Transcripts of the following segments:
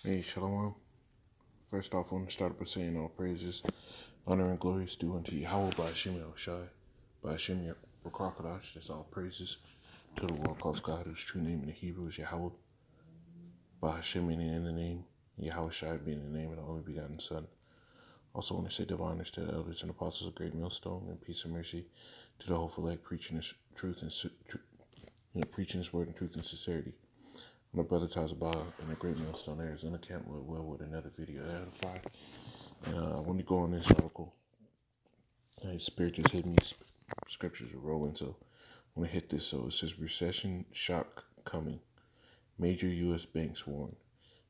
Hey, Shalom. First off, I want to start by saying all praises, honor, and glory is due unto Yahweh by Hashem Shai, by Hashem Rakakadash. That's all praises to the one called God, whose true name in the Hebrew is Yahweh, by Hashem meaning in the name, Yahweh Shai being the name of the only begotten Son. Also, want to say divine honors to the elders and apostles of Great Millstone, and peace and mercy to the hopeful elect, preaching this truth and preaching this word in truth and sincerity. My brother Tazabah in the Great Millstone, Arizona camp with another video to edify. And I want to go on this article. Spirit just hit me. Scriptures are rolling, so I want to hit this. So it says recession shock coming. Major U.S. banks warn.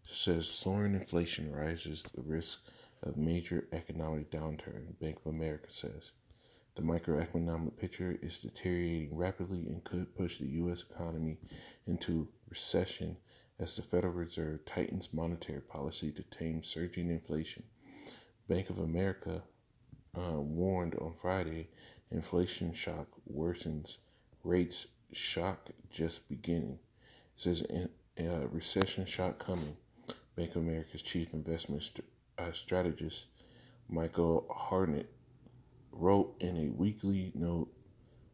It says soaring inflation rises the risk of major economic downturn. Bank of America says the microeconomic picture is deteriorating rapidly and could push the U.S. economy into recession as the Federal Reserve tightens monetary policy to tame surging inflation. Bank of America warned on Friday inflation shock worsens, rates shock just beginning. It says recession shock coming. Bank of America's chief investment strategist Michael Hartnett wrote in a weekly note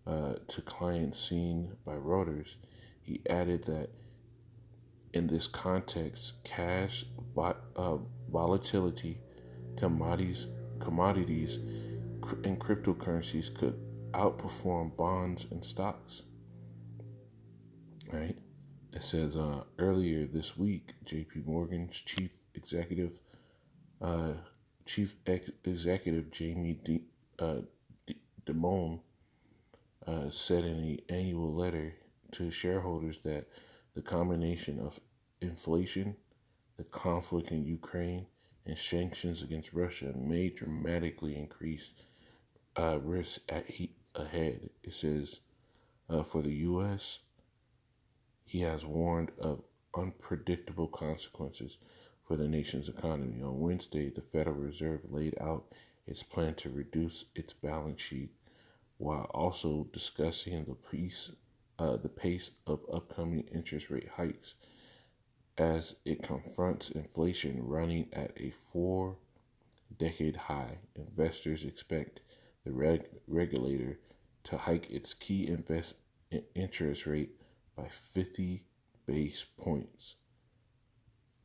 to clients seen by Reuters. He added that in this context, cash volatility, commodities, and cryptocurrencies could outperform bonds and stocks. Right? It says earlier this week, J.P. Morgan's uh, executive Jamie Dimon said in an annual letter to shareholders that the combination of inflation, the conflict in Ukraine, and sanctions against Russia may dramatically increase risks ahead. It says for the U.S., he has warned of unpredictable consequences for the nation's economy. On Wednesday, the Federal Reserve laid out its plan to reduce its balance sheet while also discussing the pace of upcoming interest rate hikes as it confronts inflation running at a four-decade high. Investors expect the regulator to hike its key interest rate by 50 base points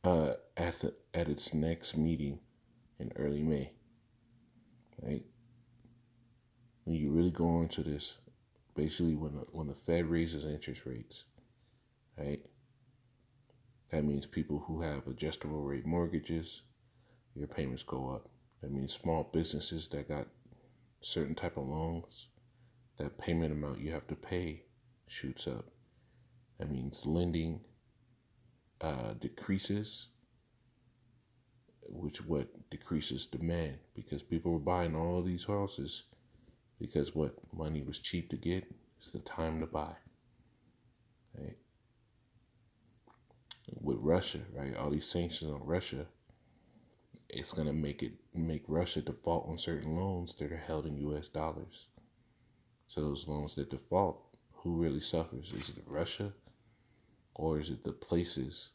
at its next meeting in early May. Right? When you really go into this, basically when the Fed raises interest rates, right? That means people who have adjustable rate mortgages, your payments go up. That means small businesses that got certain type of loans, that payment amount you have to pay shoots up. That means lending decreases, which what decreases demand because people were buying all these houses because what money was cheap to get. It's the time to buy. Right? With Russia, right? All these sanctions on Russia, it's gonna make Russia default on certain loans that are held in U.S. dollars. So those loans that default, who really suffers? Is it Russia, or is it the places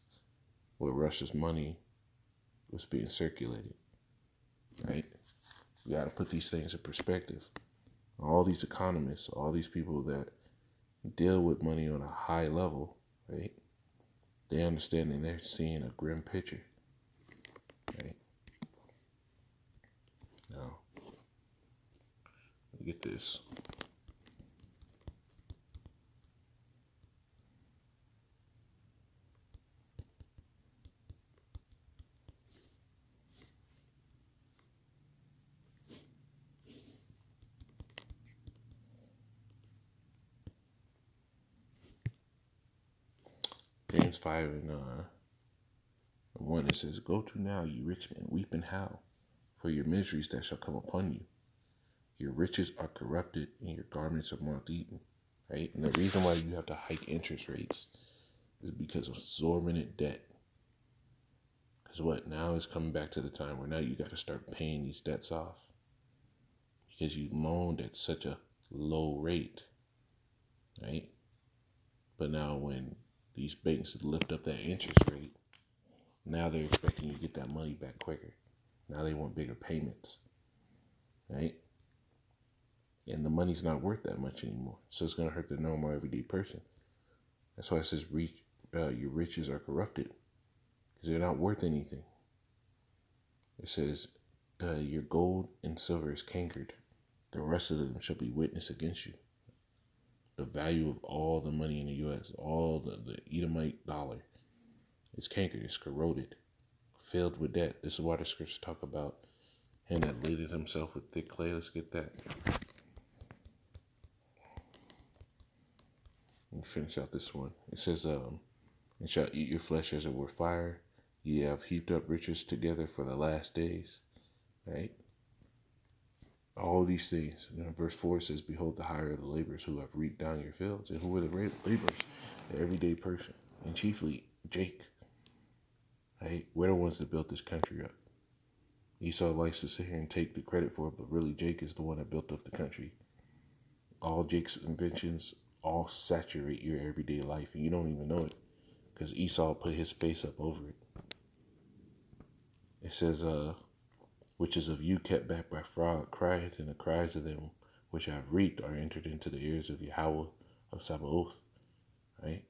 where Russia's money was being circulated? Right? We got to put these things in perspective. All these economists, all these people that deal with money on a high level, right? They understand and they're seeing a grim picture, right? Now, get this. James 5 and 1, it says, "Go to now, you rich men, weep and howl for your miseries that shall come upon you. Your riches are corrupted and your garments are moth-eaten." Right? And the reason why you have to hike interest rates is because of exorbitant debt. Because what? Now it's coming back to the time where now you got to start paying these debts off because you loaned at such a low rate, right? But now when these banks lift up that interest rate, Now they're expecting you to get that money back quicker. Now they want bigger payments, right? And the money's not worth that much anymore. So it's going to hurt the normal everyday person. That's why it says your riches are corrupted, because they're not worth anything. It says your gold and silver is cankered. The rest of them shall be witness against you. The value of all the money in the U.S., all the Edomite dollar, is cankered, it's corroded, filled with debt. This is why the scriptures talk about him that laded himself with thick clay. Let's get that. And finish out this one. It says, and shall eat your flesh as it were fire. Ye have heaped up riches together for the last days. Right? All these things. And verse 4 says, behold, the hire of the laborers who have reaped down your fields. And who were the laborers? The everyday person. And chiefly Jake. Right? We're the ones that built this country up. Esau likes to sit here and take the credit for it, but really Jake is the one that built up the country. All Jake's inventions all saturate your everyday life, and you don't even know it, because Esau put his face up over it. It says, which is of you kept back by fraud, cried, and the cries of them which have reaped are entered into the ears of Yahweh of Sabaoth. Right?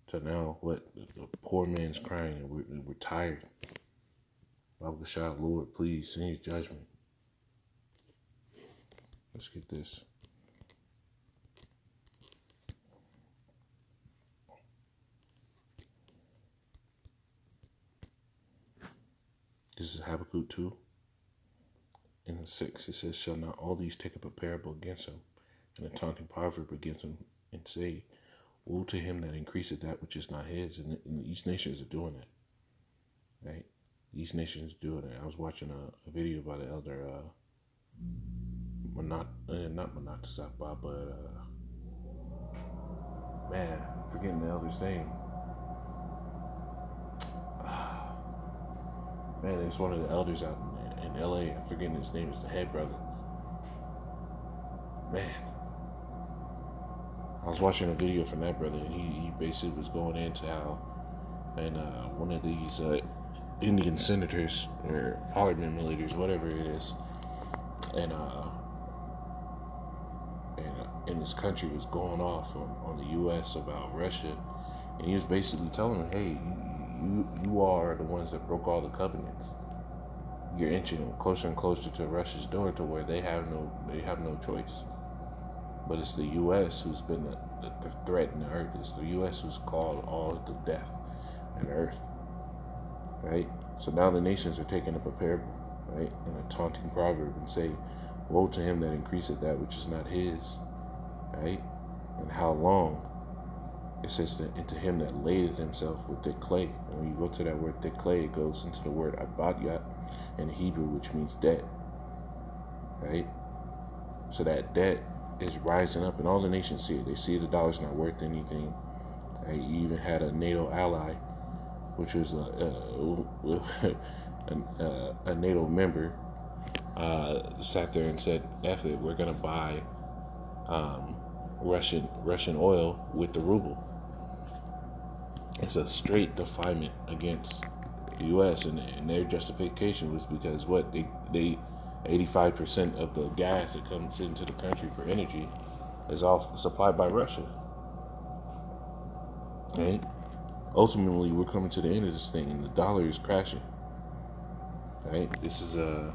So now what? The poor man's crying, and we're tired. Lord, please send your judgment. Let's get this. This is Habakkuk 2. In 6, it says, shall not all these take up a parable against him, and a taunting proverb against him, and say, woe to him that increaseth that which is not his. And these nations are doing that. Right? These nations doing it. I was watching a video by the elder, not Manat Sakba, but, man, I'm forgetting the elder's name. Man, it's one of the elders out in LA. I'm forgetting his name. It's the head brother. Man. I was watching a video from that brother, and he basically was going into how, and one of these Indian senators or parliament leaders, whatever it is, and in this country was going off on the U.S. about Russia, and he was basically telling them, hey, you are the ones that broke all the covenants. You're inching closer and closer to Russia's door, to where they have no choice. But it's the U.S. who's been the threat in the earth. It's the U.S. who's caused all the death in the earth. Right? So now the nations are taking up a parable, right, and a taunting proverb, and say, woe to him that increaseth that which is not his. Right? And how long? It says that into him that ladeth himself with thick clay. And when you go to that word thick clay, it goes into the word abadyat in Hebrew, which means debt. Right? So that debt is rising up, and all the nations see it. They see the dollar's not worth anything. Right? You even had a NATO ally, which was a NATO member, sat there and said, F it, we're going to buy Russian oil with the ruble. It's a straight defilement against the U.S. and their justification was because what they 85% of the gas that comes into the country for energy is all supplied by Russia. Right? Ultimately, we're coming to the end of this thing, and the dollar is crashing. Right? This is let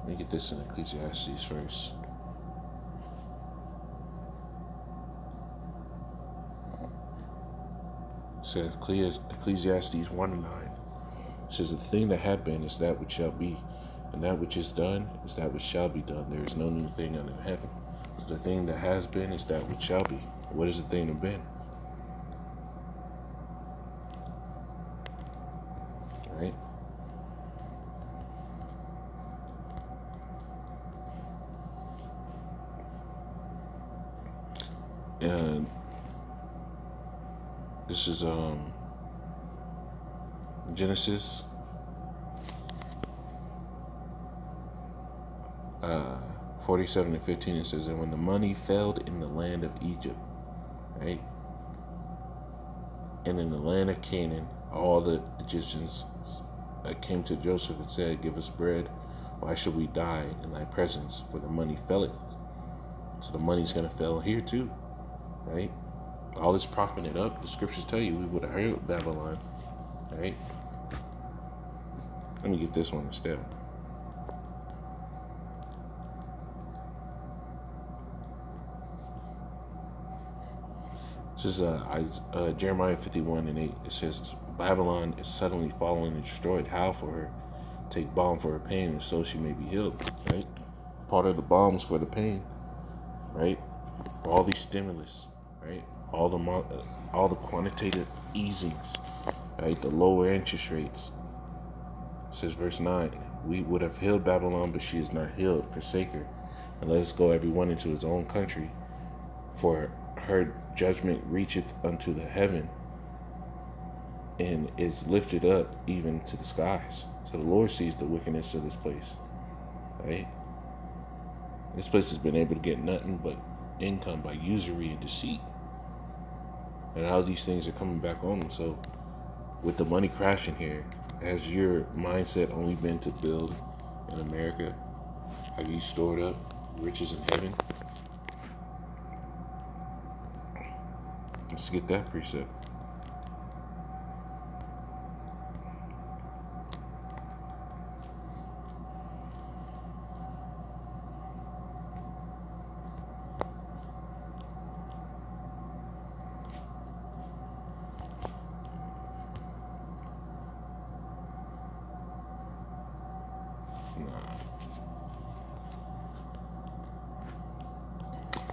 me get this in Ecclesiastes first. It says Ecclesiastes 1:9. It says, the thing that had been is that which shall be, and that which is done is that which shall be done. There is no new thing under heaven. So the thing that has been is that which shall be. What is the thing that been? Right? And this is Genesis 47:15. It says, and when the money failed in the land of Egypt, right, and in the land of Canaan, All the Egyptians came to Joseph and said, "Give us bread. Why should we die in thy presence? For the money faileth." So the money's going to fail here too, right? All this propping it up, the scriptures tell you we would have heard Babylon, right? Let me get this one instead. This is Jeremiah 51:8. It says, Babylon is suddenly fallen and destroyed. How for her? Take balm for her pain, and so she may be healed, right? Part of the balms for the pain, right? All these stimulus, right? All the quantitative easings, right? The lower interest rates. It says verse 9, we would have healed Babylon, but she is not healed. Forsake her, and let us go every one into his own country. For her judgment reacheth unto the heaven, and is lifted up even to the skies. So the Lord sees the wickedness of this place, right? This place has been able to get nothing but income by usury and deceit. And how these things are coming back on them. So with the money crashing here, has your mindset only been to build in America? Have you stored up riches in heaven? Let's get that precept.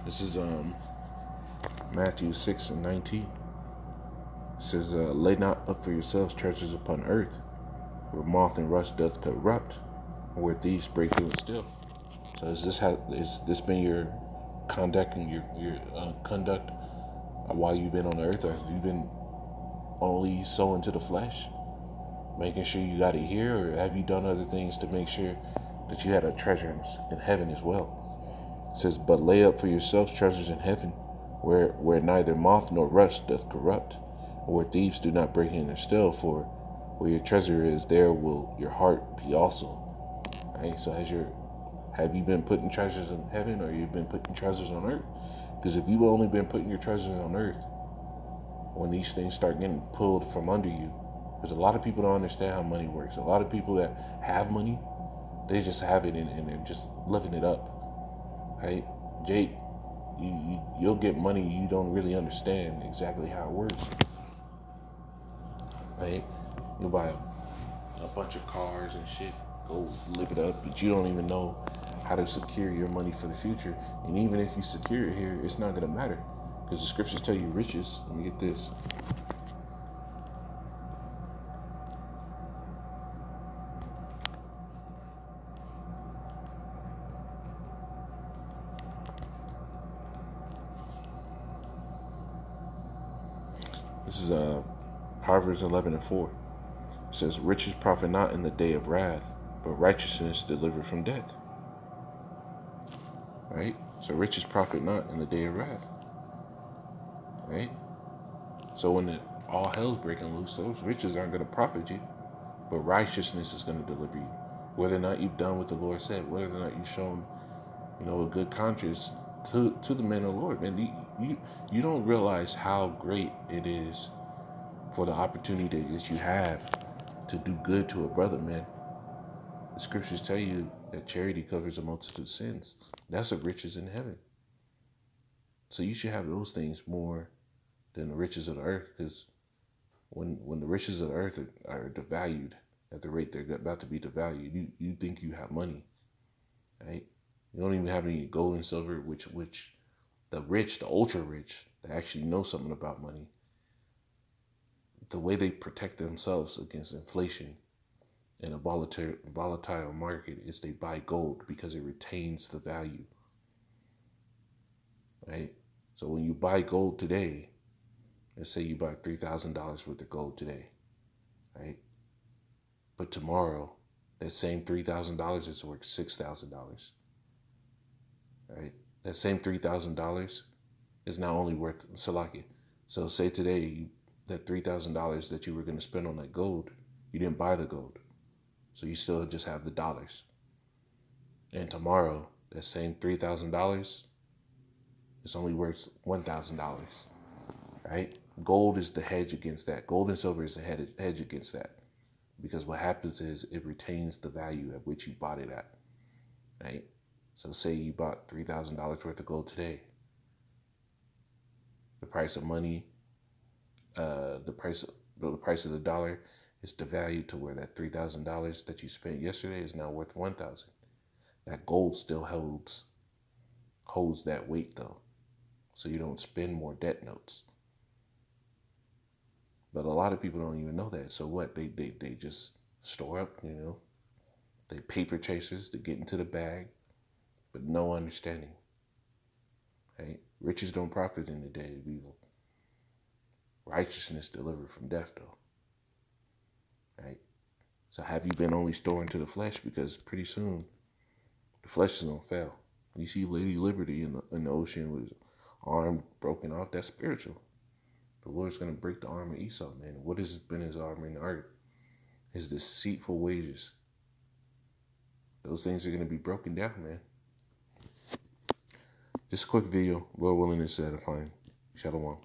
This is Matthew 6:19. It says, lay not up for yourselves treasures upon earth, where moth and rust doth corrupt, and where thieves break through and steal. So is this been your conduct and your conduct while you've been on earth, or have you been only sowing to the flesh, making sure you got it here, or have you done other things to make sure that you had a treasure in heaven as well? It says, but lay up for yourselves treasures in heaven, where neither moth nor rust doth corrupt, and where thieves do not break in or steal. For where your treasure is, there will your heart be also. Right? So have you been putting treasures in heaven, or you've been putting treasures on earth? Because if you've only been putting your treasures on earth, when these things start getting pulled from under you, because a lot of people don't understand how money works. A lot of people that have money, they just have it and they're just living it up. Right? Jake, you'll get money, you don't really understand exactly how it works. Right? You'll buy a bunch of cars and shit, go live it up, but you don't even know how to secure your money for the future. And even if you secure it here, it's not going to matter, because the scriptures tell you riches. Let me get this. This is Proverbs 11:4. It says, riches profit not in the day of wrath, but righteousness delivered from death. Right? So riches profit not in the day of wrath. Right? So when all hell's breaking loose, those riches aren't going to profit you, but righteousness is going to deliver you. Whether or not you've done what the Lord said, whether or not you've shown, a good conscience to the men of the Lord, man, you don't realize how great it is for the opportunity that you have to do good to a brother, man. The scriptures tell you that charity covers a multitude of sins. That's the riches in heaven. So you should have those things more than the riches of the earth, because when the riches of the earth are devalued at the rate they're about to be devalued, you think you have money, right? You don't even have any gold and silver, which the rich, the ultra rich, that actually know something about money, the way they protect themselves against inflation in a volatile market is they buy gold because it retains the value, right? So when you buy gold today, let's say you buy $3,000 worth of gold today, right? But tomorrow, that same $3,000 is worth $6,000, right? That same $3,000 is not only worth Salaki. So say today that $3,000 that you were going to spend on that gold, you didn't buy the gold. So you still just have the dollars. And tomorrow, that same $3,000 is only worth $1,000, right? Gold is the hedge against that. Gold and silver is the hedge against that. Because what happens is it retains the value at which you bought it at, right? So say you bought $3,000 worth of gold today. The price of money, the price of the dollar is devalued to where that $3,000 that you spent yesterday is now worth $1,000. That gold still holds that weight though, so you don't spend more debt notes. But a lot of people don't even know that. So what? They just store up, They paper chasers to get into the bag, but no understanding. Right? Riches don't profit in the day of evil. Righteousness delivered from death, though. Right? So have you been only storing to the flesh? Because pretty soon, the flesh is going to fail. You see Lady Liberty in the ocean with his arm broken off. That's spiritual. The Lord's going to break the arm of Esau, man. What has been his arm in the earth? His deceitful wages. Those things are going to be broken down, man. Just a quick video. Lord willing, it's edifying. Shalom.